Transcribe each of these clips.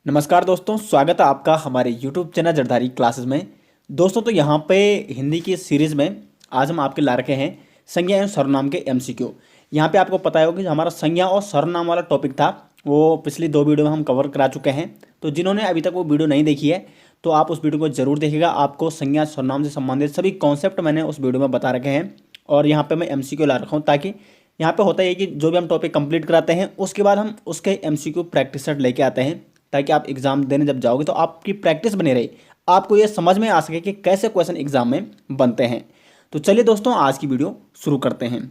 नमस्कार दोस्तों, स्वागत है आपका हमारे YouTube चैनल जरदारी क्लासेस में। दोस्तों तो यहाँ पे हिंदी की सीरीज़ में आज हम आपके ला रखे हैं संज्ञा एवं सर्वनाम के MCQ। यहाँ पे आपको पता होगा कि जो हमारा संज्ञा और सर्वनाम वाला टॉपिक था वो पिछली 2 वीडियो में हम कवर करा चुके हैं। तो जिन्होंने अभी तक वो वीडियो नहीं देखी है तो आप उस वीडियो को जरूर देखिएगा। आपको संज्ञा सर्वनाम से संबंधित सभी कॉन्सेप्ट मैंने उस वीडियो में बता रखे हैं और यहाँ पर मैं MCQ ला रखा हूँ, ताकि यहाँ पे होता है कि जो भी हम टॉपिक कंप्लीट कराते हैं उसके बाद हम उसके MCQ प्रैक्टिस सेट लेके आते हैं, ताकि आप एग्जाम देने जब जाओगे तो आपकी प्रैक्टिस बनी रहे, आपको ये समझ में आ सके कि कैसे क्वेश्चन एग्जाम में बनते हैं। तो चलिए दोस्तों, आज की वीडियो शुरू करते हैं।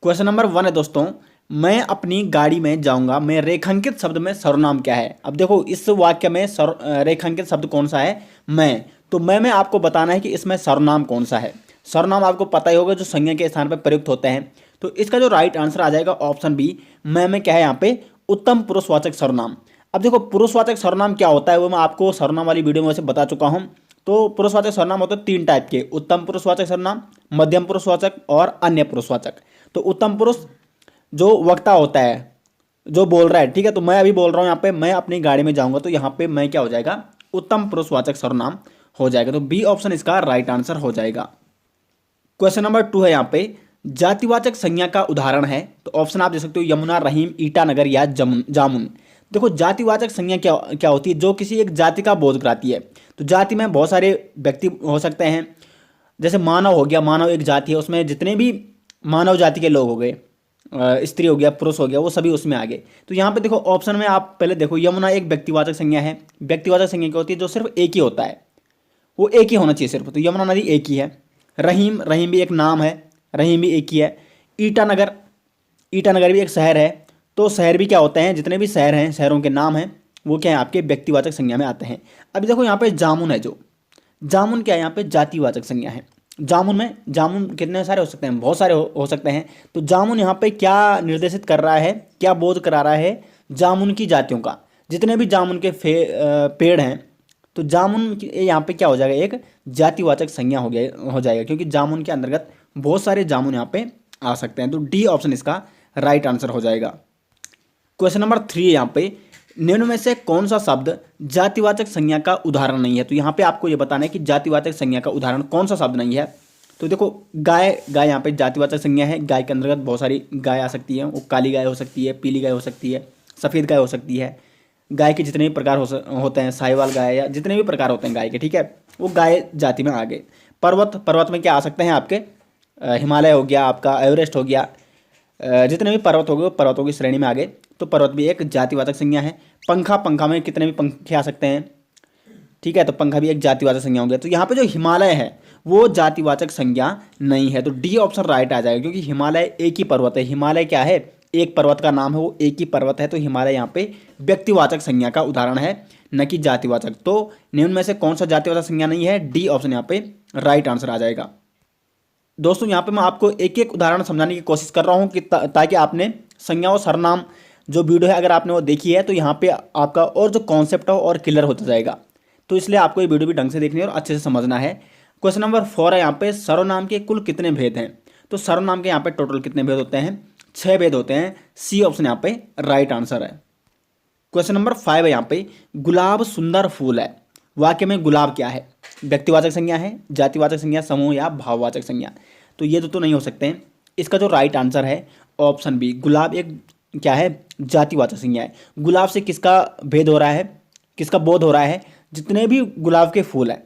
क्वेश्चन नंबर 1 है दोस्तों, मैं अपनी गाड़ी में जाऊंगा में रेखांकित शब्द में सर्वनाम क्या है। अब देखो इस वाक्य में रेखांकित शब्द कौन सा है, मैं। तो मैं में आपको बताना है कि इसमें सर्वनाम कौन सा है। सर्वनाम आपको पता ही होगा जो संज्ञा के स्थान पर प्रयुक्त होते हैं। तो इसका जो राइट आंसर आ जाएगा ऑप्शन बी, मैं में क्या है यहाँ पे उत्तम पुरुषवाचक सर्वनाम। अब देखो पुरुषवाचक सर्वनाम क्या होता है वो मैं आपको सर्वनाम वाली वीडियो में वैसे बता चुका हूँ। तो पुरुषवाचक सर्वनाम होते हैं 3 टाइप के, उत्तम पुरुषवाचक सर्वनाम, मध्यम पुरुषवाचक और अन्य पुरुषवाचक। तो उत्तम पुरुष जो वक्ता होता है, जो बोल रहा है, ठीक है। तो मैं अभी बोल रहा हूँ यहाँ पे मैं अपनी गाड़ी में जाऊँगा, तो यहाँ पे मैं क्या हो जाएगा, उत्तम पुरुषवाचक सर्वनाम हो जाएगा। तो बी ऑप्शन इसका राइट आंसर हो जाएगा। क्वेश्चन नंबर 2 है यहाँ पे, जातिवाचक संज्ञा का उदाहरण है। तो ऑप्शन आप दे सकते हो यमुना, रहीम, ईटानगर या जामुन। देखो जातिवाचक संज्ञा क्या क्या होती है, जो किसी एक जाति का बोध कराती है। तो जाति में बहुत सारे व्यक्ति हो सकते हैं, जैसे मानव हो गया, मानव एक जाति है, उसमें जितने भी मानव जाति के लोग हो गए, स्त्री हो गया, पुरुष हो गया, वो सभी उसमें आ गए। तो यहाँ पे देखो ऑप्शन में आप पहले देखो, यमुना एक व्यक्तिवाचक संज्ञा है। व्यक्तिवाचक संज्ञा क्या होती है, जो सिर्फ एक ही होता है, वो एक ही होना चाहिए सिर्फ। तो यमुना नदी एक ही है। रहीम, रहीम भी एक नाम है, रहीम भी एक ही है। ईटानगर, ईटानगर भी एक शहर है। तो शहर भी क्या होते हैं, जितने भी शहर हैं, शहरों के नाम हैं, वो क्या है आपके व्यक्तिवाचक संज्ञा में आते हैं। अभी देखो यहाँ पे जामुन है, जो जामुन क्या है यहाँ पे जातिवाचक संज्ञा है। जामुन में जामुन कितने सारे हो सकते हैं, बहुत सारे हो सकते हैं। तो जामुन यहाँ पे क्या निर्देशित कर रहा है, क्या बोध करा रहा है, जामुन की जातियों का। जितने भी जामुन के पेड़ हैं, तो जामुन यहाँ पे क्या हो जाएगा, एक जातिवाचक संज्ञा हो जाएगा, क्योंकि जामुन के अंतर्गत बहुत सारे जामुन यहाँ पे आ सकते हैं। तो डी ऑप्शन इसका राइट आंसर हो जाएगा। क्वेश्चन नंबर 3 यहाँ पे, निम्न में से कौन सा शब्द जातिवाचक संज्ञा का उदाहरण नहीं है। तो यहाँ पे आपको ये बताना है कि जातिवाचक संज्ञा का उदाहरण कौन सा शब्द नहीं है। तो देखो गाय, गाय यहाँ पे जातिवाचक संज्ञा है। गाय के अंतर्गत बहुत सारी गाय आ सकती है, वो काली गाय हो सकती है, पीली गाय हो सकती है, सफ़ेद गाय हो सकती है। गाय के जितने भी प्रकार होते हैं, साहिवाल गाय या जितने भी प्रकार होते हैं गाय के, ठीक है, वो गाय जाति में आ गए। पर्वत, पर्वत में क्या आ सकते हैं आपके, हिमालय हो गया, आपका एवरेस्ट हो गया, जितने भी पर्वत हो गए वो पर्वतों की श्रेणी में आ गए। तो पर्वत भी एक जातिवाचक संज्ञा है। पंखा, पंखा में कितने भी पंखे आ सकते हैं, ठीक है, तो पंखा भी एक जातिवाचक संज्ञा हो गया। तो यहाँ पे जो हिमालय है वो जातिवाचक संज्ञा नहीं है। तो डी ऑप्शन राइट आ जाएगा, क्योंकि हिमालय एक ही पर्वत है। हिमालय क्या है, एक पर्वत का नाम है, वो एक ही पर्वत है। तो हिमालय यहाँ पे व्यक्तिवाचक संज्ञा का उदाहरण है, न कि जातिवाचक। तो निम्न में से कौन सा जातिवाचक संज्ञा नहीं है, डी ऑप्शन यहाँ पे राइट आंसर आ जाएगा। दोस्तों यहाँ पे मैं आपको एक एक उदाहरण समझाने की कोशिश कर रहा हूँ कि ताकि आपने संज्ञा और सर्वनाम जो वीडियो है अगर आपने वो देखी है तो यहाँ पे आपका और जो कॉन्सेप्ट है और क्लियर होता जाएगा। तो इसलिए आपको ये वीडियो भी ढंग से देखनी है और अच्छे से समझना है। क्वेश्चन नंबर 4 है यहाँ पे, सर्वनाम के कुल कितने भेद हैं। तो सर्वनाम के यहाँ पे टोटल कितने भेद होते हैं, 6 भेद होते हैं। सी ऑप्शन यहाँ पे राइट आंसर है। क्वेश्चन नंबर 5 है यहाँ पे, गुलाब सुंदर फूल है। वाक्य में गुलाब क्या है, व्यक्तिवाचक संज्ञा है, जातिवाचक संज्ञा, समूह या भाववाचक संज्ञा। तो ये तो नहीं हो सकते हैं। इसका जो राइट आंसर है ऑप्शन बी, गुलाब एक क्या है, जातिवाचक संज्ञा है। गुलाब से किसका भेद हो रहा है, किसका बोध हो रहा है, जितने भी गुलाब के फूल हैं,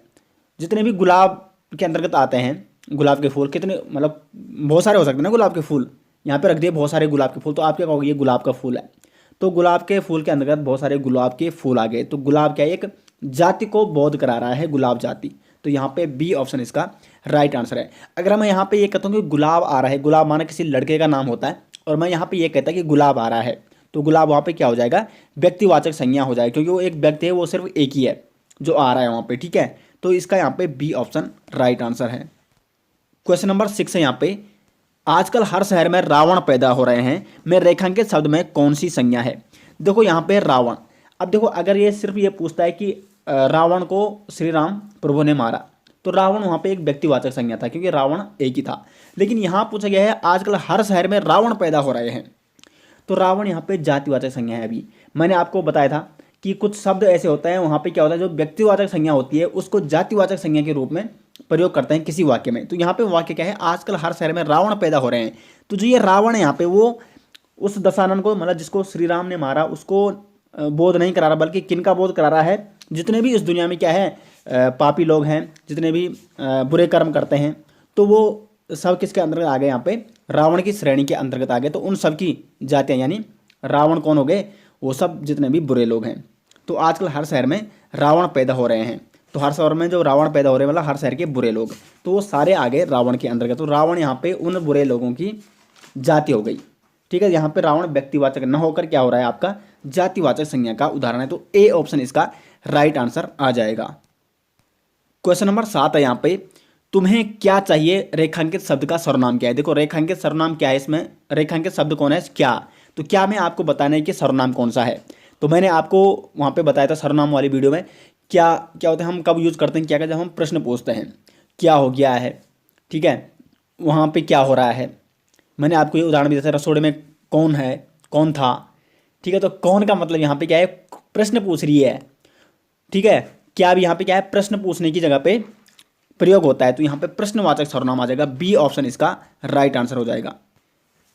जितने भी गुलाब के अंतर्गत आते हैं। गुलाब के फूल कितने, मतलब बहुत सारे हो सकते हैं ना गुलाब के फूल। यहाँ पे रख दिए बहुत सारे गुलाब के फूल, तो आप क्या कहोगे, ये गुलाब का फूल है। तो गुलाब के फूल के अंतर्गत बहुत सारे गुलाब के फूल आ गए। तो गुलाब क्या है, एक जाति को बोध करा रहा है, गुलाब जाति। तो यहाँ पे बी ऑप्शन इसका राइट आंसर है। अगर मैं यहाँ पे ये कहता हूँ कि गुलाब आ रहा है, गुलाब माना किसी लड़के का नाम होता है, और मैं यहाँ पे ये कहता कि गुलाब आ रहा है, तो गुलाब वहाँ पे क्या हो जाएगा, व्यक्तिवाचक संज्ञा हो जाएगा, क्योंकि वो एक व्यक्ति है, वो सिर्फ एक ही है जो आ रहा है वहाँ पे, ठीक है। तो इसका यहाँ पे बी ऑप्शन राइट आंसर है। क्वेश्चन नंबर 6 है यहाँ पे, आजकल हर शहर में रावण पैदा हो रहे हैं, में रेखांकित शब्द में कौन सी संज्ञा है। देखो यहाँ पे रावण, अब देखो अगर ये सिर्फ ये पूछता है कि रावण को श्री राम प्रभु ने मारा, तो रावण वहाँ पे एक व्यक्तिवाचक संज्ञा था, क्योंकि रावण एक ही था। लेकिन यहाँ पूछा गया है आजकल हर शहर में रावण पैदा हो रहे हैं, तो रावण यहाँ पे जातिवाचक संज्ञा है। अभी मैंने आपको बताया था कि कुछ शब्द ऐसे होते हैं वहाँ पे क्या होता है, जो व्यक्तिवाचक संज्ञा होती है उसको जातिवाचक संज्ञा के रूप में प्रयोग करते हैं किसी वाक्य में। तो यहाँ पे वाक्य क्या है, आजकल हर शहर में रावण पैदा हो रहे हैं। तो जो ये रावण है यहाँ पे वो उस दशानन को, मतलब जिसको श्री राम ने मारा, उसको बोध नहीं करा रहा, बल्कि किनका बोध करा रहा है, जितने भी इस दुनिया में क्या है पापी लोग हैं, जितने भी बुरे कर्म करते हैं, तो वो सब किसके अंतर्गत आ गए, यहाँ पे रावण की श्रेणी के अंतर्गत आ गए। तो उन सब की जातियाँ, यानी रावण कौन हो गए, वो सब जितने भी बुरे लोग हैं। तो आजकल हर शहर में रावण पैदा हो रहे हैं। तो हर शहर में जो रावण पैदा हो रहे हैं, मतलब हर शहर के बुरे लोग, तो वो सारे आ गए रावण के अंतर्गत। तो रावण यहाँ पे उन बुरे लोगों की जाति हो गई। ठीक है, यहाँ पे रावण व्यक्तिवाचक न होकर क्या हो रहा है, आपका जातिवाचक संज्ञा का उदाहरण है। तो ए ऑप्शन इसका राइट आंसर आ जाएगा। क्वेश्चन नंबर 7 है यहाँ पे, तुम्हें क्या चाहिए, रेखांकित शब्द का सर्वनाम क्या है। देखो रेखांकित सर्वनाम क्या है, इसमें रेखांकित शब्द कौन है, क्या। तो क्या में आपको बताना है कि सर्वनाम कौन सा है। तो मैंने आपको वहाँ पे बताया था सर्वनाम वाली वीडियो में, क्या क्या होता है, हम कब यूज़ करते हैं, क्या कहते हैं, जब हम प्रश्न पूछते हैं क्या हो गया है, ठीक है, वहाँ पे क्या हो रहा है। मैंने आपको ये उदाहरण भी दिया था, रसोड़े में कौन है, कौन था। ठीक है, तो कौन का मतलब यहाँ पे क्या है, प्रश्न पूछ रही है। ठीक है, क्या भी यहाँ पे क्या है, प्रश्न पूछने की जगह पे प्रयोग होता है। तो यहाँ पे प्रश्नवाचक सर्वनाम आ जाएगा। बी ऑप्शन इसका राइट आंसर हो जाएगा।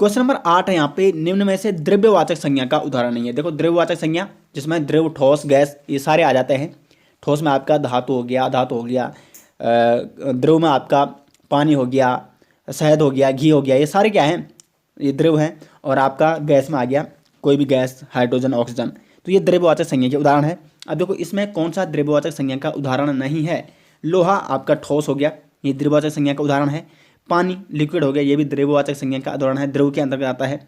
क्वेश्चन नंबर 8 है यहाँ पे, निम्न में से द्रव्यवाचक संज्ञा का उदाहरण नहीं है। देखो द्रव्यवाचक संज्ञा जिसमें द्रव, ठोस, गैस ये सारे आ जाते हैं। ठोस में आपका धातु हो गया, अधातु हो गया, द्रव में आपका पानी हो गया, शहद हो गया, घी हो गया, ये सारे क्या हैं, ये द्रव हैं। और आपका गैस में आ गया कोई भी गैस, हाइड्रोजन, ऑक्सीजन। तो ये द्रव्यवाचक संज्ञा के उदाहरण है। अब देखो इसमें कौन सा द्रव्यवाचक संज्ञा का उदाहरण नहीं है। लोहा आपका ठोस हो गया, ये द्रव्यवाचक संज्ञा का उदाहरण है। पानी लिक्विड हो गया, ये भी द्रव्यवाचक संज्ञा का उदाहरण है, द्रव के अंतर्गत आता है।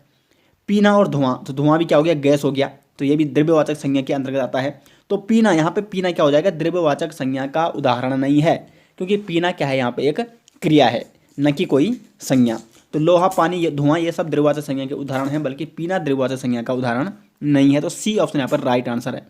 पीना और धुआं, तो धुआं भी क्या हो गया, गैस हो गया, तो ये भी द्रव्यवाचक संज्ञा के अंतर्गत आता है। तो पीना, यहाँ पे पीना क्या हो जाएगा, द्रव्यवाचक संज्ञा का उदाहरण नहीं है, क्योंकि पीना क्या है, यहाँ पे एक क्रिया है, न कि कोई संज्ञा। तो लोहा, पानी, धुआं ये सब द्रव्यवाचक संज्ञा के उदाहरण हैं, बल्कि पीना द्रव्यवाचक संज्ञा का उदाहरण नहीं है। तो सी ऑप्शन यहाँ पर राइट आंसर है।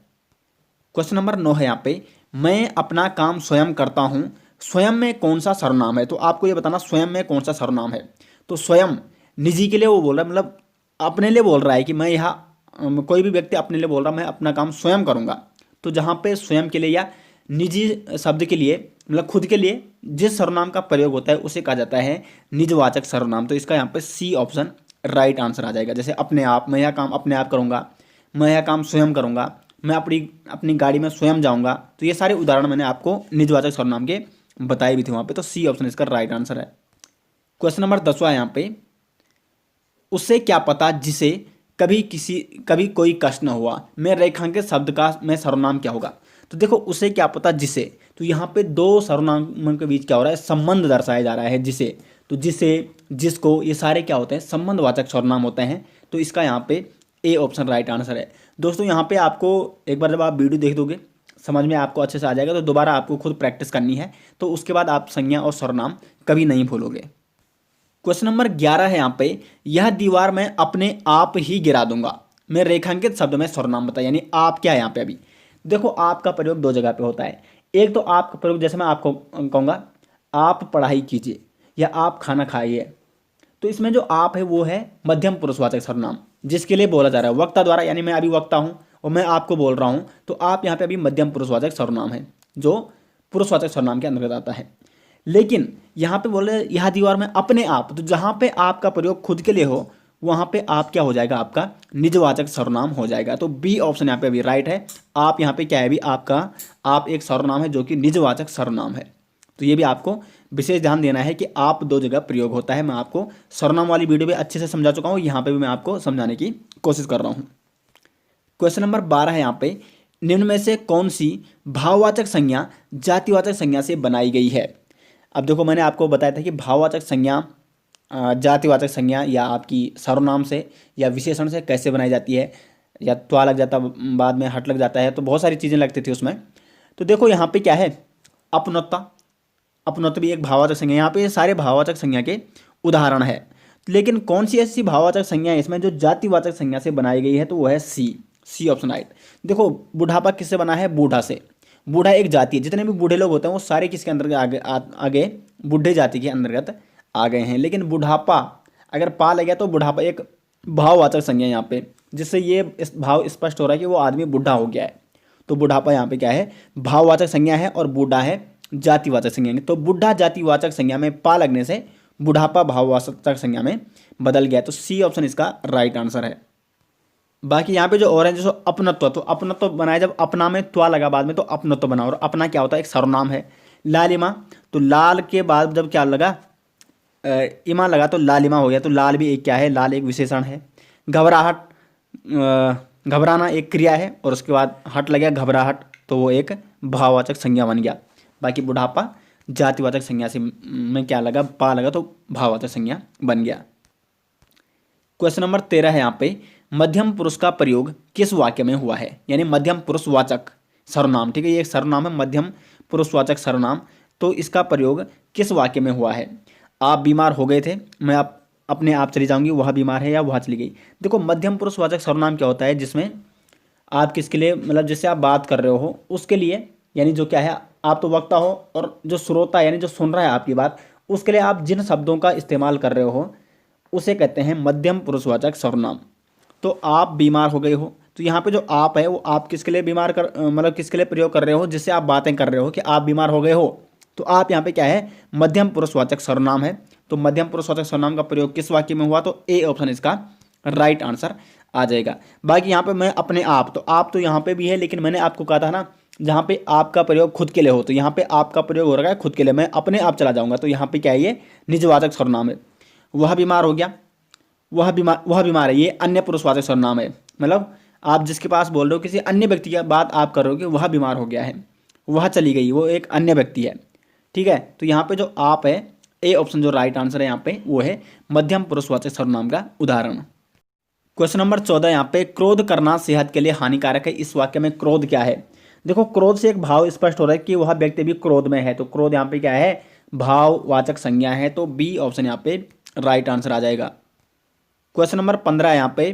क्वेश्चन नंबर 9 है यहाँ पे, मैं अपना काम स्वयं करता हूँ, स्वयं में कौन सा सर्वनाम है। तो आपको ये बताना स्वयं में कौन सा सर्वनाम है। तो स्वयं निजी के लिए वो बोल रहा है, मतलब अपने लिए बोल रहा है कि मैं यहाँ कोई भी व्यक्ति अपने लिए बोल रहा है मैं अपना काम स्वयं करूँगा। तो जहाँ पे स्वयं के लिए या निजी शब्द के लिए, मतलब खुद के लिए जिस सर्वनाम का प्रयोग होता है उसे कहा जाता है निजवाचक सर्वनाम। तो इसका यहाँ पे सी ऑप्शन राइट आंसर आ जाएगा। जैसे अपने आप, मैं यह काम अपने आप करूँगा, मैं यह काम स्वयं करूँगा, मैं अपनी गाड़ी में स्वयं जाऊँगा। तो ये सारे उदाहरण मैंने आपको निजवाचक सर्वनाम के बताए भी थे वहाँ पे। तो सी ऑप्शन इसका राइट आंसर है। क्वेश्चन नंबर 10वां है यहाँ पे, उससे क्या पता जिसे कभी कोई कष्ट न हुआ, मैं रेखांकित शब्द का मैं सर्वनाम क्या होगा। तो देखो उससे क्या पता जिसे, तो यहाँ पे दो सर्वनाम के बीच क्या हो रहा है, संबंध दर्शाया जा रहा है। जिसे, तो जिसे, जिसको, ये सारे क्या होते हैं, संबंधवाचक सर्वनाम होते हैं। तो इसका यहाँ पे ए ऑप्शन राइट आंसर है। दोस्तों यहाँ पे आपको एक बार जब आप वीडियो देख दोगे समझ में आपको अच्छे से आ जाएगा, तो दोबारा आपको खुद प्रैक्टिस करनी है, तो उसके बाद आप संज्ञा और सर्वनाम कभी नहीं भूलोगे। क्वेश्चन नंबर 11 है यहाँ पे, यह दीवार मैं अपने आप ही गिरा दूंगा, मैं रेखांकित शब्द में सर्वनाम बताया। यानी आप क्या है यहाँ पे, अभी देखो आप का प्रयोग दो जगह पे होता है। एक तो आप का प्रयोग, जैसे मैं आपको कहूँगा आप पढ़ाई कीजिए या आप खाना खाइए, तो इसमें जो आप है वो है मध्यम पुरुषवाचक सर्वनाम, जिसके लिए बोला जा रहा है वक्ता द्वारा, यानी मैं अभी वक्ता हूँ और मैं आपको बोल रहा हूँ, तो आप यहाँ पे अभी मध्यम पुरुषवाचक सर्वनाम है, जो पुरुषवाचक सर्वनाम के अंतर्गत आता है। लेकिन यहाँ पे बोले यह दीवार में अपने आप, तो जहाँ पे आपका प्रयोग खुद के लिए हो वहाँ पे आप क्या हो जाएगा, आपका निजवाचक सर्वनाम हो जाएगा। तो बी ऑप्शन यहाँ पे अभी राइट है। आप यहाँ पे क्या है, अभी आपका आप एक सर्वनाम है जो कि निजवाचक सर्वनाम है। तो ये भी आपको विशेष ध्यान देना है कि आप दो जगह प्रयोग होता है। मैं आपको सर्वनाम वाली वीडियो में अच्छे से समझा चुका हूँ, यहाँ पे भी मैं आपको समझाने की कोशिश कर रहा हूँ। क्वेश्चन नंबर 12 है यहाँ पे, निम्न में से कौन सी भाववाचक संज्ञा जातिवाचक संज्ञा से बनाई गई है। अब देखो मैंने आपको बताया था कि भाववाचक संज्ञा जातिवाचक संज्ञा या आपकी सर्वनाम से या विशेषण से कैसे बनाई जाती है, या त्वा लग जाता बाद में हट लग जाता है, तो बहुत सारी चीज़ें लगती थी उसमें। तो देखो यहाँ पे क्या है, अपनत्ता, अपनत्व भी एक भाववाचक संज्ञा। यहाँ पे सारे भाववाचक संज्ञा के उदाहरण है। लेकिन कौन सी ऐसी भाववाचक संज्ञा है इसमें जो जातिवाचक संज्ञा से बनाई गई है, तो वो है सी ऑप्शन राइट। देखो बुढ़ापा किससे बना है, बूढ़ा से। बूढ़ा एक जाति है, जितने भी बूढ़े लोग होते हैं वो सारे किसके अंतर्गत आगे बूढ़े जाति के अंतर्गत आ गए हैं। लेकिन बुढ़ापा अगर पा लग गया तो बुढ़ापा एक भाववाचक संज्ञा यहाँ पे, जिससे ये इस भाव स्पष्ट हो रहा है कि वो आदमी बूढ़ा हो गया है। तो बुढ़ापा यहाँ पे क्या है, भाववाचक संज्ञा है और बूढ़ा है जातिवाचक संज्ञा है। तो बुढ़ा जातिवाचक संज्ञा में पा लगने से बुढ़ापा भाववाचक संज्ञा में बदल गया। तो सी ऑप्शन इसका राइट आंसर है। बाकी यहाँ पे जो और है जैसे अपनत्व, तो अपनत्व बनाया जब अपना में त्वा लगा बाद में तो अपनत्व बना, और अपना क्या होता है, एक सर्वनाम है। लालिमा, तो लाल के बाद जब क्या लगा, इमा लगा तो लालिमा हो गया। तो लाल भी एक क्या है, लाल एक विशेषण है। घबराहट, घबराना एक क्रिया है और उसके बाद हट लग गया घबराहट, तो वो एक भाववाचक संज्ञा बन गया। बाकी बुढ़ापा जातिवाचक संज्ञा से में क्या लगा, पा लगा तो भाववाचक संज्ञा बन गया। क्वेश्चन नंबर 13 है यहाँ पे, मध्यम पुरुष का प्रयोग किस वाक्य में हुआ है, यानी मध्यम पुरुषवाचक सर्वनाम, ठीक है, ये एक सर्वनाम है मध्यम पुरुषवाचक सर्वनाम। तो इसका प्रयोग किस वाक्य में हुआ है। आप बीमार हो गए थे, मैं आप अपने आप चली जाऊंगी, वह बीमार है या वह चली गई। देखो मध्यम पुरुषवाचक सर्वनाम क्या होता है, जिसमें आप किसके लिए, मतलब जिससे आप बात कर रहे हो उसके लिए, यानी जो क्या है, आप तो वक्ता हो और जो श्रोता यानी जो सुन रहा है आपकी बात, उसके लिए आप जिन शब्दों का इस्तेमाल कर रहे हो उसे कहते हैं मध्यम पुरुषवाचक सर्वनाम। तो आप बीमार हो गए हो, तो यहाँ पे जो आप है वो आप किसके लिए बीमार कर, मतलब किसके लिए प्रयोग कर रहे हो, जिससे आप बातें कर रहे हो कि आप बीमार हो गए हो। तो आप यहाँ पे क्या है, मध्यम पुरुषवाचक सर्वनाम है। तो मध्यम पुरुषवाचक सर्वनाम का प्रयोग किस वाक्य में हुआ, तो ए ऑप्शन इसका राइट आंसर आ जाएगा। बाकी यहाँ पे मैं अपने आप, तो आप तो यहाँ पे भी है, लेकिन मैंने आपको कहा था ना जहाँ पे आपका प्रयोग खुद के लिए हो, तो यहाँ पे आपका प्रयोग हो रहा है खुद के लिए, मैं अपने आप चला जाऊँगा, तो यहाँ पे क्या है, ये निजवाचक सर्वनाम है। वह बीमार हो गया, वह बीमार है, ये अन्य पुरुषवाचक सर्वनाम है। मतलब आप जिसके पास बोल रहे हो किसी अन्य व्यक्ति की बात आप कर रहे हो कि वह बीमार हो गया है, वह चली गई, वो एक अन्य व्यक्ति है, ठीक है। तो यहाँ पे जो आप है, ए ऑप्शन जो राइट आंसर है यहाँ पे वो है मध्यम पुरुषवाचक सर्वनाम का उदाहरण। क्वेश्चन नंबर 14 यहाँ पे, क्रोध करना सेहत के लिए हानिकारक है, इस वाक्य में क्रोध क्या है। देखो क्रोध से एक भाव स्पष्ट हो रहा है कि वह व्यक्ति भी क्रोध में है, तो क्रोध यहाँ पे क्या है, भाववाचक संज्ञा है। तो बी ऑप्शन यहाँ पे राइट आंसर आ जाएगा। क्वेश्चन नंबर 15 यहाँ पे,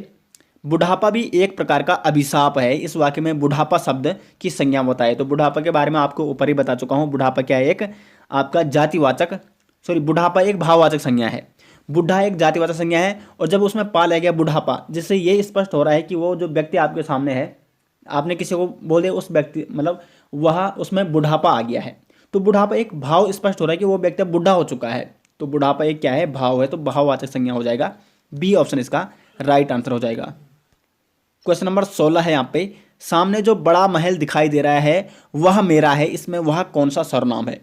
बुढ़ापा भी एक प्रकार का अभिशाप है, इस वाक्य में बुढ़ापा शब्द की संज्ञा बताए। तो बुढ़ापा के बारे में आपको ऊपर ही बता चुका हूँ, बुढ़ापा क्या है, एक आपका जातिवाचक, बुढ़ापा एक भाववाचक संज्ञा है, बुढ़ा एक जातिवाचक संज्ञा है, और जब उसमें पा लिया गया बुढ़ापा, जिससे ये स्पष्ट हो रहा है कि वो जो व्यक्ति आपके सामने है, आपने किसी को बोल दिया उस व्यक्ति, मतलब वह उसमें बुढ़ापा आ गया है, तो बुढ़ापा एक भाव स्पष्ट हो रहा है कि वो व्यक्ति बुढ़ा हो चुका है। तो बुढ़ापा एक क्या है, भाव है, तो भाववाचक संज्ञा हो जाएगा। बी ऑप्शन इसका राइट आंसर हो जाएगा। क्वेश्चन नंबर 16 है यहाँ पे, सामने जो बड़ा महल दिखाई दे रहा है वह मेरा है, इसमें वह कौन सा सर्वनाम है।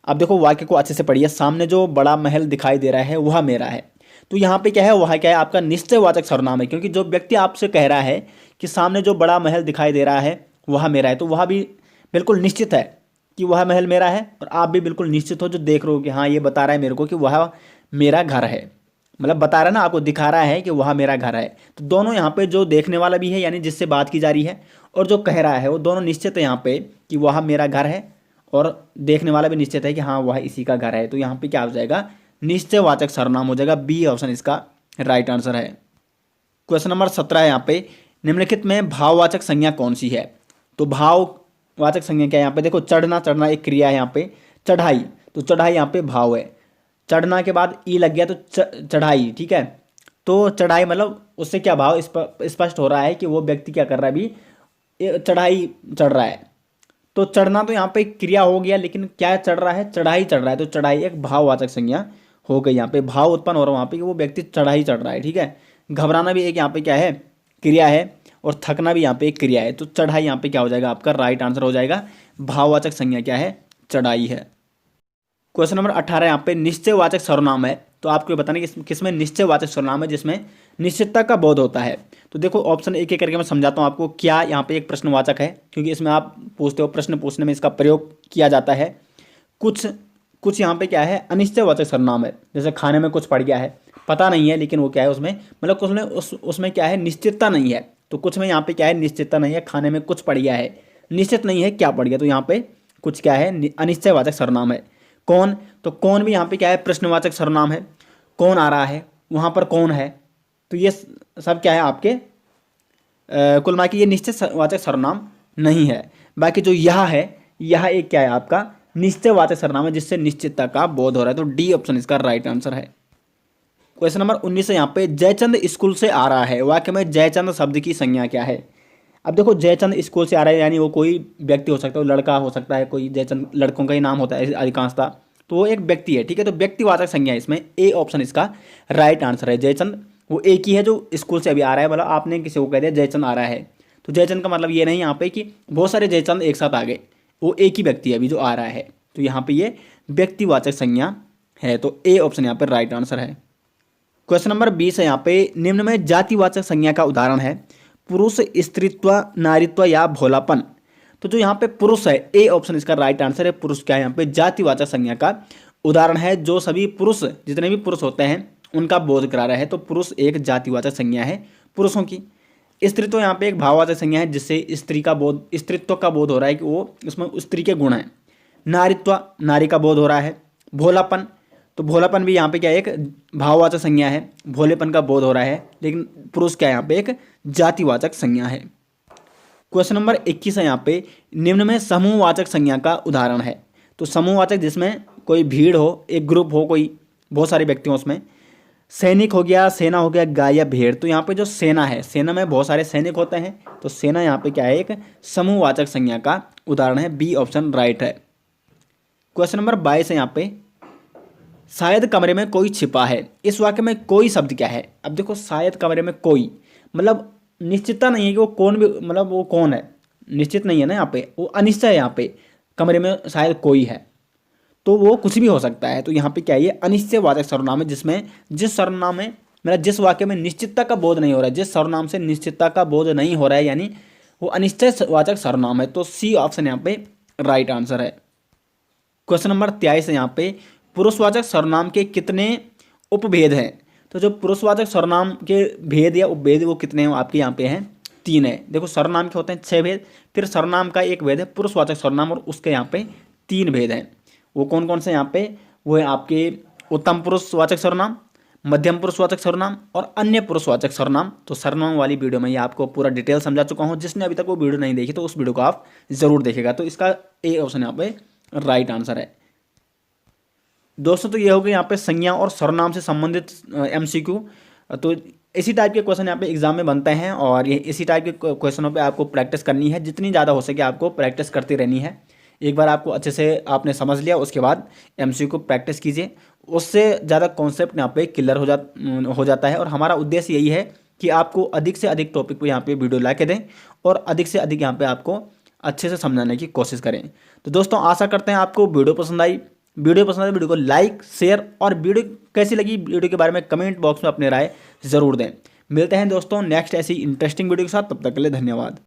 अब देखो वाक्य को अच्छे से पढ़िए, सामने जो बड़ा महल दिखाई दे रहा है वह मेरा है, तो यहाँ पे क्या है, वह क्या है, आपका निश्चयवाचक सर्वनाम है, क्योंकि जो व्यक्ति आपसे कह रहा है कि सामने जो बड़ा महल दिखाई दे रहा है वह मेरा है, तो वह भी बिल्कुल निश्चित है कि वह महल मेरा है, और आप भी बिल्कुल निश्चित हो जो देख रहे हो कि हाँ ये बता रहा है मेरे को कि वह मेरा घर है, मतलब बता रहा है ना, आपको दिखा रहा है कि वह मेरा घर है। तो दोनों यहाँ पे जो देखने वाला भी है यानी जिससे बात की जा रही है, और जो कह रहा है वो दोनों निश्चित है यहाँ पे कि वह मेरा घर है, और देखने वाला भी निश्चित है कि हाँ वह इसी का घर है। तो यहाँ पे क्या हो जाएगा, निश्चयवाचक सर्वनाम हो जाएगा। बी ऑप्शन इसका राइट आंसर है। क्वेश्चन नंबर 17 है यहाँ पे, निम्नलिखित में भाववाचक संज्ञा कौन सी है। तो भाववाचक संज्ञा क्या है यहाँ पे, देखो चढ़ना, चढ़ना एक क्रिया है यहाँ पे, चढ़ाई, तो चढ़ाई यहाँ पे भाव है, चढ़ना के बाद ई लग गया तो चढ़ाई, ठीक है। तो चढ़ाई मतलब उससे क्या भाव स्पष्ट हो रहा है कि वो व्यक्ति क्या कर रहा है, अभी चढ़ाई चढ़ रहा है। तो चढ़ना तो यहाँ पे क्रिया हो गया, लेकिन क्या चढ़ रहा है, चढ़ाई चढ़ रहा है, तो चढ़ाई एक भाववाचक संज्ञा हो गई। यहाँ पे भाव उत्पन्न हो रहा है वहाँ पे कि वो व्यक्ति चढ़ाई चढ़ रहा है, ठीक है। घबराना भी एक यहाँ पे क्या है, क्रिया है, और थकना भी यहाँ पे एक क्रिया है, तो चढ़ाई यहाँ पे क्या हो जाएगा, आपका राइट आंसर हो जाएगा। भाववाचक संज्ञा क्या है, चढ़ाई है। क्वेश्चन नंबर 18 यहाँ पे, निश्चयवाचक सर्वनाम है, तो आपको बताना कि किसमें निश्चयवाचक सर्वनाम है जिसमें निश्चितता का बोध होता है। तो देखो ऑप्शन एक एक करके मैं समझाता हूँ आपको। क्या यहाँ पे एक प्रश्नवाचक है, क्योंकि इसमें आप पूछते हो, प्रश्न पूछने में इसका प्रयोग किया जाता है। कुछ यहाँ पे क्या है, अनिश्चयवाचक सर्वनाम है, जैसे खाने में कुछ पड़ गया है, पता नहीं है, लेकिन वो क्या है उसमें, मतलब कुछ में उसमें क्या है, निश्चितता नहीं है। तो कुछ में यहाँ पे क्या है, निश्चितता नहीं है, खाने में कुछ पड़ गया है, निश्चित नहीं है क्या पड़ गया, तो यहाँ पे कुछ क्या है, अनिश्चयवाचक सर्वनाम है। कौन, तो कौन भी यहाँ पे क्या है, प्रश्नवाचक सर्वनाम है, कौन आ रहा है, वहाँ पर कौन है, तो ये सब क्या है आपके कुल मिला के ये निश्चयवाचक सर्वनाम नहीं है। बाकी जो यह है, यह एक क्या है आपका निश्चयवाचक सर्वनाम है जिससे निश्चितता का बोध हो रहा है, तो डी ऑप्शन इसका राइट आंसर है। क्वेश्चन नंबर 19 है यहाँ पे, जयचंद स्कूल से आ रहा है, वाक्य में जयचंद शब्द की संज्ञा क्या है। अब देखो जयचंद स्कूल से आ रहा है, यानी वो कोई व्यक्ति हो सकता है, वो लड़का हो सकता है, कोई जयचंद लड़कों का ही नाम होता है अधिकांशतः, तो वो एक व्यक्ति है, ठीक है। तो व्यक्तिवाचक संज्ञा इसमें ए ऑप्शन इसका राइट आंसर है। जयचंद वो एक ही है जो स्कूल से अभी आ रहा है, मतलब आपने किसी को कह दिया जयचंद आ रहा है, तो जयचंद का मतलब ये नहीं यहाँ पे कि बहुत सारे जयचंद एक साथ आ गए, वो एक ही व्यक्ति है अभी जो आ रहा है, तो यहाँ पे ये व्यक्तिवाचक संज्ञा है, तो ए ऑप्शन यहाँ पे राइट आंसर है। क्वेश्चन नंबर 20 है यहाँ पे, निम्न में जातिवाचक संज्ञा का उदाहरण है पुरुष, स्त्रीत्व, नारीत्व या भोलापन। तो जो यहाँ पे पुरुष है, ए ऑप्शन इसका राइट आंसर है। पुरुष क्या है यहाँ पे जातिवाचक संज्ञा का उदाहरण है, जो सभी पुरुष, जितने भी पुरुष होते हैं उनका बोध करा रहा है, तो पुरुष एक जातिवाचक संज्ञा है पुरुषों की। स्त्रीत्व यहाँ पे एक भाववाचक संज्ञा है, जिससे स्त्री का बोध, स्त्रीत्व का बोध हो रहा है कि वो उसमें स्त्री के गुण हैं। नारीत्व, नारी का बोध हो रहा है। भोलापन, तो भोलापन भी यहाँ पे क्या है, एक भाववाचक संज्ञा है, भोलेपन का बोध हो रहा है, लेकिन पुरुष क्या है यहाँ पे एक जातिवाचक संज्ञा है। क्वेश्चन नंबर 21 है यहाँ पे, निम्न में समूहवाचक संज्ञा का उदाहरण है। तो समूहवाचक जिसमें कोई भीड़ हो, एक ग्रुप हो, कोई बहुत सारे व्यक्ति हों, उसमें सैनिक हो गया, सेना हो गया, गाय या भेड़। तो यहाँ पे जो सेना है, सेना में बहुत सारे सैनिक होते हैं, तो सेना यहाँ पे क्या है, एक समूहवाचक संज्ञा का उदाहरण है। बी ऑप्शन राइट है। क्वेश्चन नंबर 22 है यहाँ पे, शायद कमरे में कोई छिपा है। इस वाक्य में कोई शब्द क्या है। अब देखो शायद कमरे में कोई, मतलब निश्चितता नहीं है कि वो कौन भी, मतलब वो कौन है, निश्चित नहीं है ना यहाँ पे, वो अनिश्चय है। यहाँ पे कमरे में शायद कोई है, तो वो कुछ भी हो सकता है। तो यहाँ पे क्या है, ये अनिश्चयवाचक सर्वनाम है, जिसमें जिस सर्वनाम में, मतलब जिस वाक्य में निश्चितता का बोध नहीं हो रहा है, जिस सर्वनाम से निश्चितता का बोध नहीं हो रहा है, यानी वो अनिश्चयवाचक सर्वनाम है। तो सी ऑप्शन यहाँ पे राइट आंसर है। क्वेश्चन नंबर 23 है यहाँ पे, पुरुषवाचक सर्वनाम के कितने उपभेद हैं। तो जो पुरुषवाचक सर्वनाम के भेद या उपभेद वो कितने हैं, आपके यहाँ पे हैं 3 है। देखो सर्वनाम के होते हैं 6 भेद, फिर सर्वनाम का एक भेद है पुरुषवाचक सर्वनाम, और उसके यहाँ पे 3 भेद हैं। वो कौन कौन से यहाँ पे, वो है आपके उत्तम पुरुषवाचक सर्वनाम, मध्यम पुरुषवाचक सर्वनाम और अन्य पुरुषवाचक सर्वनाम। तो सर्वनाम वाली वीडियो में ये आपको पूरा डिटेल समझा चुका हूँ। जिसने अभी तक वो वीडियो नहीं देखी तो उस वीडियो को आप जरूर देखेगा। तो इसका ए ऑप्शन यहाँ पे राइट आंसर है। दोस्तों तो ये हो गया यहाँ पे संज्ञा और सर्वनाम से संबंधित MCQ। तो इसी टाइप के क्वेश्चन यहाँ पे एग्जाम में बनते हैं, और ये इसी टाइप के क्वेश्चनों पे आपको प्रैक्टिस करनी है, जितनी ज़्यादा हो सके आपको प्रैक्टिस करती रहनी है। एक बार आपको अच्छे से आपने समझ लिया, उसके बाद MCQ प्रैक्टिस कीजिए, उससे ज़्यादा कॉन्सेप्ट यहाँ पे क्लियर हो जाता है। और हमारा उद्देश्य यही है कि आपको अधिक से अधिक टॉपिक पर यहाँ पे वीडियो ला के दें, और अधिक से अधिक यहाँ पे आपको अच्छे से समझाने की कोशिश करें। तो दोस्तों आशा करते हैं आपको वीडियो पसंद आई। वीडियो को लाइक, शेयर, और वीडियो कैसी लगी वीडियो के बारे में कमेंट बॉक्स में अपनी राय ज़रूर दें। मिलते हैं दोस्तों नेक्स्ट ऐसी इंटरेस्टिंग वीडियो के साथ, तब तक के लिए धन्यवाद।